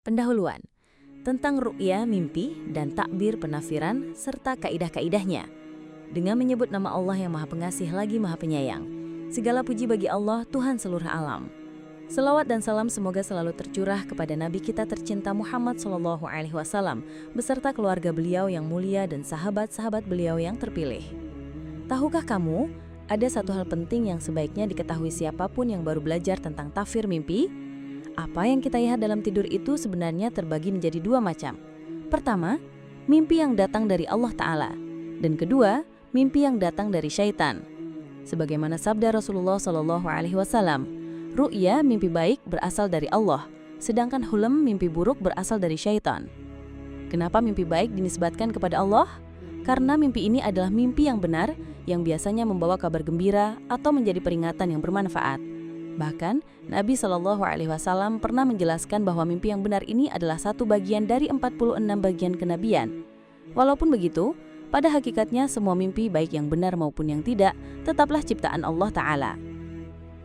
Pendahuluan tentang ru'ya, mimpi, dan takbir penafsiran serta kaidah-kaidahnya. Dengan menyebut nama Allah yang Maha Pengasih lagi Maha Penyayang. Segala puji bagi Allah, Tuhan seluruh alam. Selawat dan salam semoga selalu tercurah kepada Nabi kita tercinta Muhammad SAW beserta keluarga beliau yang mulia dan sahabat-sahabat beliau yang terpilih. Tahukah kamu, ada satu hal penting yang sebaiknya diketahui siapapun yang baru belajar tentang tafsir mimpi? Apa yang kita lihat dalam tidur itu sebenarnya terbagi menjadi dua macam. Pertama, mimpi yang datang dari Allah Ta'ala. Dan kedua, mimpi yang datang dari syaitan. Sebagaimana sabda Rasulullah SAW, ru'ya mimpi baik berasal dari Allah, sedangkan hulm mimpi buruk berasal dari syaitan. Kenapa mimpi baik dinisbatkan kepada Allah? Karena mimpi ini adalah mimpi yang benar, yang biasanya membawa kabar gembira atau menjadi peringatan yang bermanfaat. Bahkan, Nabi SAW pernah menjelaskan bahwa mimpi yang benar ini adalah satu bagian dari 46 bagian kenabian. Walaupun begitu, pada hakikatnya semua mimpi baik yang benar maupun yang tidak, tetaplah ciptaan Allah Ta'ala.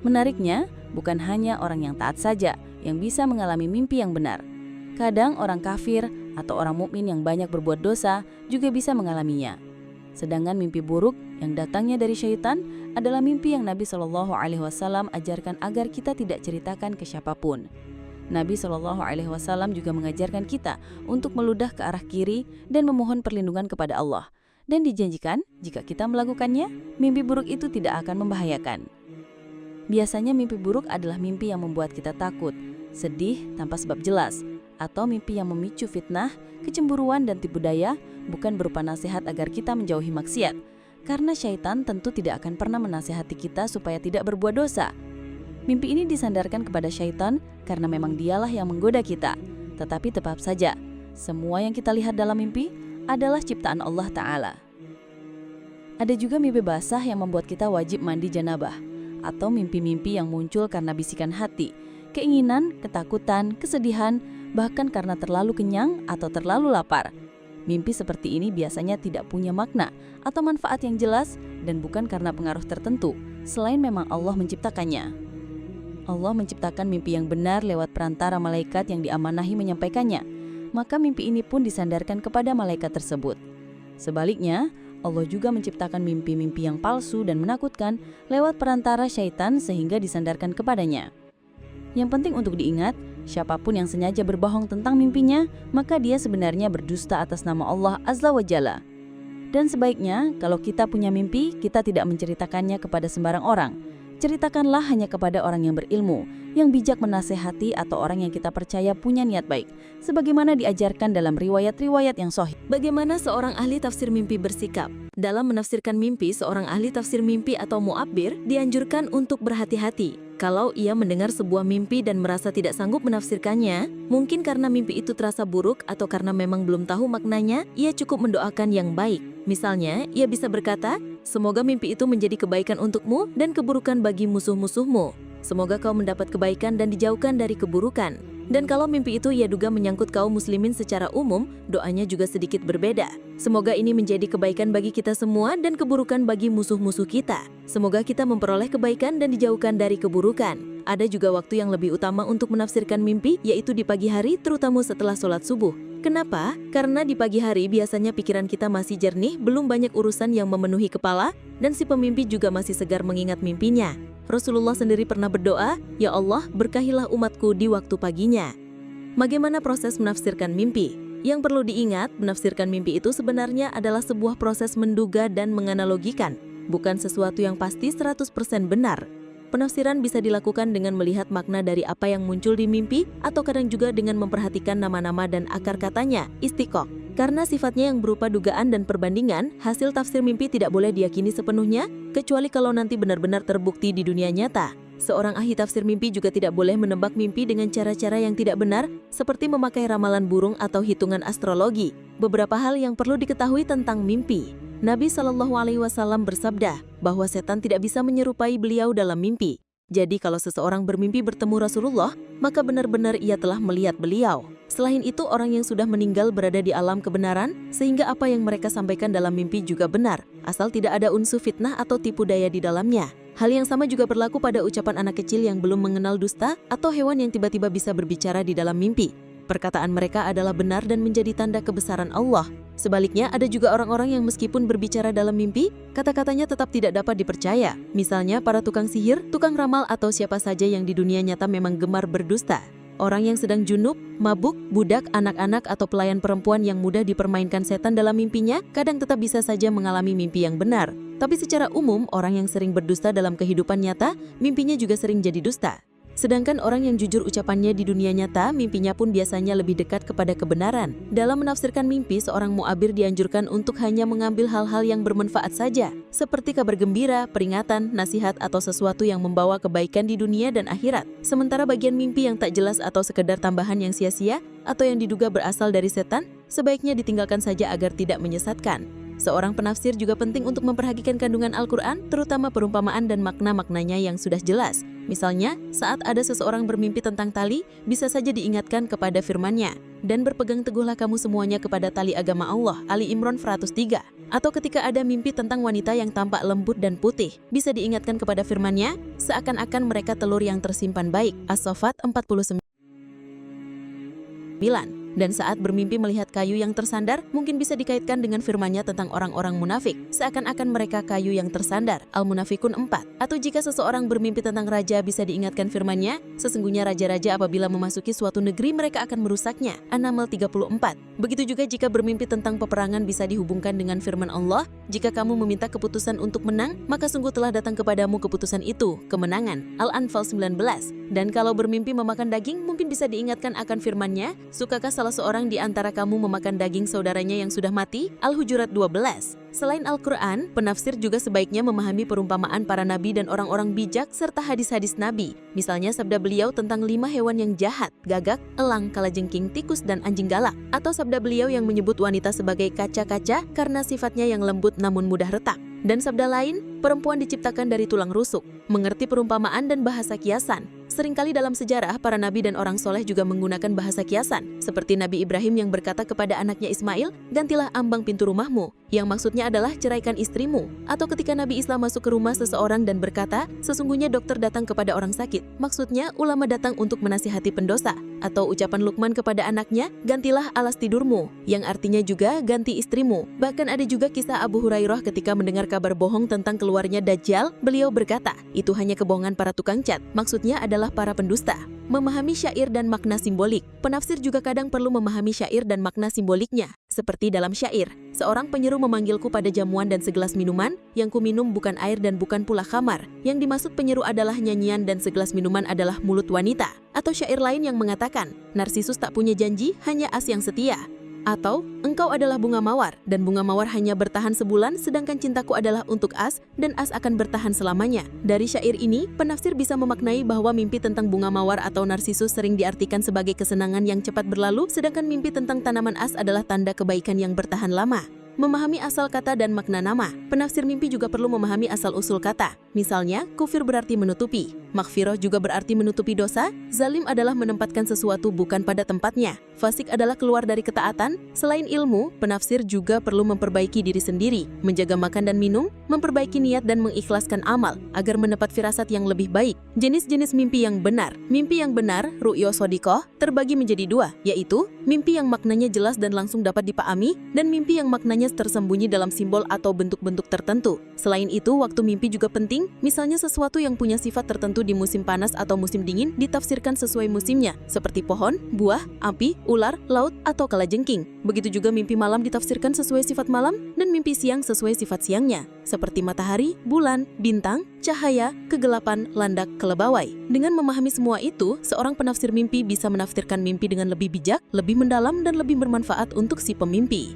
Menariknya, bukan hanya orang yang taat saja yang bisa mengalami mimpi yang benar. Kadang orang kafir atau orang mukmin yang banyak berbuat dosa juga bisa mengalaminya. Sedangkan mimpi buruk yang datangnya dari syaitan adalah mimpi yang Nabi SAW ajarkan agar kita tidak ceritakan ke siapapun. Nabi SAW juga mengajarkan kita untuk meludah ke arah kiri dan memohon perlindungan kepada Allah. Dan dijanjikan, jika kita melakukannya, mimpi buruk itu tidak akan membahayakan. Biasanya mimpi buruk adalah mimpi yang membuat kita takut, sedih tanpa sebab jelas, atau mimpi yang memicu fitnah, kecemburuan dan tipu daya, bukan berupa nasihat agar kita menjauhi maksiat. Karena syaitan tentu tidak akan pernah menasihati kita supaya tidak berbuat dosa. Mimpi ini disandarkan kepada syaitan karena memang dialah yang menggoda kita. Tetapi tetap saja, semua yang kita lihat dalam mimpi adalah ciptaan Allah Ta'ala. Ada juga mimpi basah yang membuat kita wajib mandi janabah, atau mimpi-mimpi yang muncul karena bisikan hati, keinginan, ketakutan, kesedihan, bahkan karena terlalu kenyang atau terlalu lapar. Mimpi seperti ini biasanya tidak punya makna atau manfaat yang jelas dan bukan karena pengaruh tertentu, selain memang Allah menciptakannya. Allah menciptakan mimpi yang benar lewat perantara malaikat yang diamanahi menyampaikannya, maka mimpi ini pun disandarkan kepada malaikat tersebut. Sebaliknya, Allah juga menciptakan mimpi-mimpi yang palsu dan menakutkan lewat perantara syaitan sehingga disandarkan kepadanya. Yang penting untuk diingat, siapapun yang sengaja berbohong tentang mimpinya, maka dia sebenarnya berdusta atas nama Allah Azza wa Jalla. Dan sebaiknya, kalau kita punya mimpi, kita tidak menceritakannya kepada sembarang orang. Ceritakanlah hanya kepada orang yang berilmu, yang bijak menasehati atau orang yang kita percaya punya niat baik, sebagaimana diajarkan dalam riwayat-riwayat yang sahih. Bagaimana seorang ahli tafsir mimpi bersikap? Dalam menafsirkan mimpi, seorang ahli tafsir mimpi atau mu'abbir dianjurkan untuk berhati-hati. Kalau ia mendengar sebuah mimpi dan merasa tidak sanggup menafsirkannya, mungkin karena mimpi itu terasa buruk atau karena memang belum tahu maknanya, ia cukup mendoakan yang baik. Misalnya, ia bisa berkata, "Semoga mimpi itu menjadi kebaikan untukmu dan keburukan bagi musuh-musuhmu. Semoga kau mendapat kebaikan dan dijauhkan dari keburukan." Dan kalau mimpi itu ia duga menyangkut kaum muslimin secara umum, doanya juga sedikit berbeda. Semoga ini menjadi kebaikan bagi kita semua dan keburukan bagi musuh-musuh kita. Semoga kita memperoleh kebaikan dan dijauhkan dari keburukan. Ada juga waktu yang lebih utama untuk menafsirkan mimpi, yaitu di pagi hari, terutama setelah sholat subuh. Kenapa? Karena di pagi hari biasanya pikiran kita masih jernih, belum banyak urusan yang memenuhi kepala, dan si pemimpi juga masih segar mengingat mimpinya. Rasulullah sendiri pernah berdoa, "Ya Allah, berkahilah umatku di waktu paginya." Bagaimana proses menafsirkan mimpi? Yang perlu diingat, menafsirkan mimpi itu sebenarnya adalah sebuah proses menduga dan menganalogikan, bukan sesuatu yang pasti 100% benar. Penafsiran bisa dilakukan dengan melihat makna dari apa yang muncul di mimpi atau kadang juga dengan memperhatikan nama-nama dan akar katanya, istiqoq. Karena sifatnya yang berupa dugaan dan perbandingan, hasil tafsir mimpi tidak boleh diyakini sepenuhnya, kecuali kalau nanti benar-benar terbukti di dunia nyata. Seorang ahli tafsir mimpi juga tidak boleh menebak mimpi dengan cara-cara yang tidak benar, seperti memakai ramalan burung atau hitungan astrologi. Beberapa hal yang perlu diketahui tentang mimpi. Nabi SAW bersabda bahwa setan tidak bisa menyerupai beliau dalam mimpi. Jadi kalau seseorang bermimpi bertemu Rasulullah, maka benar-benar ia telah melihat beliau. Selain itu, orang yang sudah meninggal berada di alam kebenaran, sehingga apa yang mereka sampaikan dalam mimpi juga benar, asal tidak ada unsur fitnah atau tipu daya di dalamnya. Hal yang sama juga berlaku pada ucapan anak kecil yang belum mengenal dusta atau hewan yang tiba-tiba bisa berbicara di dalam mimpi. Perkataan mereka adalah benar dan menjadi tanda kebesaran Allah. Sebaliknya, ada juga orang-orang yang meskipun berbicara dalam mimpi, kata-katanya tetap tidak dapat dipercaya. Misalnya para tukang sihir, tukang ramal, atau siapa saja yang di dunia nyata memang gemar berdusta. Orang yang sedang junub, mabuk, budak, anak-anak, atau pelayan perempuan yang mudah dipermainkan setan dalam mimpinya, kadang tetap bisa saja mengalami mimpi yang benar. Tapi secara umum, orang yang sering berdusta dalam kehidupan nyata, mimpinya juga sering jadi dusta. Sedangkan orang yang jujur ucapannya di dunia nyata, mimpinya pun biasanya lebih dekat kepada kebenaran. Dalam menafsirkan mimpi, seorang mu'abir dianjurkan untuk hanya mengambil hal-hal yang bermanfaat saja, seperti kabar gembira, peringatan, nasihat, atau sesuatu yang membawa kebaikan di dunia dan akhirat. Sementara bagian mimpi yang tak jelas atau sekedar tambahan yang sia-sia, atau yang diduga berasal dari setan, sebaiknya ditinggalkan saja agar tidak menyesatkan. Seorang penafsir juga penting untuk memperhatikan kandungan Al-Quran, terutama perumpamaan dan makna-maknanya yang sudah jelas. Misalnya, saat ada seseorang bermimpi tentang tali, bisa saja diingatkan kepada firman-Nya, dan berpegang teguhlah kamu semuanya kepada tali agama Allah, Ali Imran 103. Atau ketika ada mimpi tentang wanita yang tampak lembut dan putih, bisa diingatkan kepada firman-Nya, seakan-akan mereka telur yang tersimpan baik, As-Saffat 49. Dan saat bermimpi melihat kayu yang tersandar, mungkin bisa dikaitkan dengan firman-Nya tentang orang-orang munafik, seakan-akan mereka kayu yang tersandar, Al-Munafikun 4. Atau jika seseorang bermimpi tentang raja, bisa diingatkan firman-Nya, sesungguhnya raja-raja apabila memasuki suatu negeri mereka akan merusaknya, An-Naml 34. Begitu juga jika bermimpi tentang peperangan bisa dihubungkan dengan firman Allah, jika kamu meminta keputusan untuk menang, maka sungguh telah datang kepadamu keputusan itu, kemenangan, Al-Anfal 19. Dan kalau bermimpi memakan daging, mungkin bisa diingatkan akan firman-Nya, sukakah salah seorang di antara kamu memakan daging saudaranya yang sudah mati? Al-Hujurat 12. Selain Al-Quran, penafsir juga sebaiknya memahami perumpamaan para nabi dan orang-orang bijak serta hadis-hadis nabi. Misalnya sabda beliau tentang 5 hewan yang jahat, gagak, elang, kalajengking, tikus, dan anjing galak. Atau sabda beliau yang menyebut wanita sebagai kaca-kaca karena sifatnya yang lembut namun mudah retak. Dan sabda lain, perempuan diciptakan dari tulang rusuk. Mengerti perumpamaan dan bahasa kiasan. Seringkali dalam sejarah, para nabi dan orang soleh juga menggunakan bahasa kiasan. Seperti Nabi Ibrahim yang berkata kepada anaknya Ismail, gantilah ambang pintu rumahmu, yang maksudnya adalah ceraikan istrimu. Atau ketika Nabi Islam masuk ke rumah seseorang dan berkata, sesungguhnya dokter datang kepada orang sakit. Maksudnya, ulama datang untuk menasihati pendosa. Atau ucapan Luqman kepada anaknya, gantilah alas tidurmu, yang artinya juga ganti istrimu. Bahkan ada juga kisah Abu Hurairah ketika mendengar kabar bohong tentang keluarnya Dajjal, beliau berkata, itu hanya kebohongan para tukang cat, maksudnya adalah para pendusta. Memahami syair dan makna simbolik. Penafsir juga kadang perlu memahami syair dan makna simboliknya. Seperti dalam syair, seorang penyeru memanggilku pada jamuan dan segelas minuman, yang ku minum bukan air dan bukan pula khamar. Yang dimaksud penyeru adalah nyanyian dan segelas minuman adalah mulut wanita. Atau syair lain yang mengatakan, Narsisus tak punya janji, hanya as yang setia. Atau, engkau adalah bunga mawar, dan bunga mawar hanya bertahan sebulan, sedangkan cintaku adalah untuk as, dan as akan bertahan selamanya. Dari syair ini, penafsir bisa memaknai bahwa mimpi tentang bunga mawar atau narsisus sering diartikan sebagai kesenangan yang cepat berlalu, sedangkan mimpi tentang tanaman as adalah tanda kebaikan yang bertahan lama. Memahami asal kata dan makna nama. Penafsir mimpi juga perlu memahami asal-usul kata. Misalnya, kufir berarti menutupi, maghfirah juga berarti menutupi dosa, zalim adalah menempatkan sesuatu bukan pada tempatnya, fasik adalah keluar dari ketaatan. Selain ilmu, penafsir juga perlu memperbaiki diri sendiri, menjaga makan dan minum, memperbaiki niat dan mengikhlaskan amal, agar mendapat firasat yang lebih baik. Jenis-jenis mimpi yang benar. Mimpi yang benar, ru'yo sodikoh, terbagi menjadi dua, yaitu mimpi yang maknanya jelas dan langsung dapat dipahami, dan mimpi yang maknanya tersembunyi dalam simbol atau bentuk-bentuk tertentu. Selain itu, waktu mimpi juga penting, misalnya sesuatu yang punya sifat tertentu di musim panas atau musim dingin ditafsirkan sesuai musimnya, seperti pohon, buah, api, ular, laut, atau kalajengking. Begitu juga mimpi malam ditafsirkan sesuai sifat malam, dan mimpi siang sesuai sifat siangnya, seperti matahari, bulan, bintang, cahaya, kegelapan, landak, kelebawai. Dengan memahami semua itu, seorang penafsir mimpi bisa menafsirkan mimpi dengan lebih bijak, lebih mendalam, dan lebih bermanfaat untuk si pemimpi.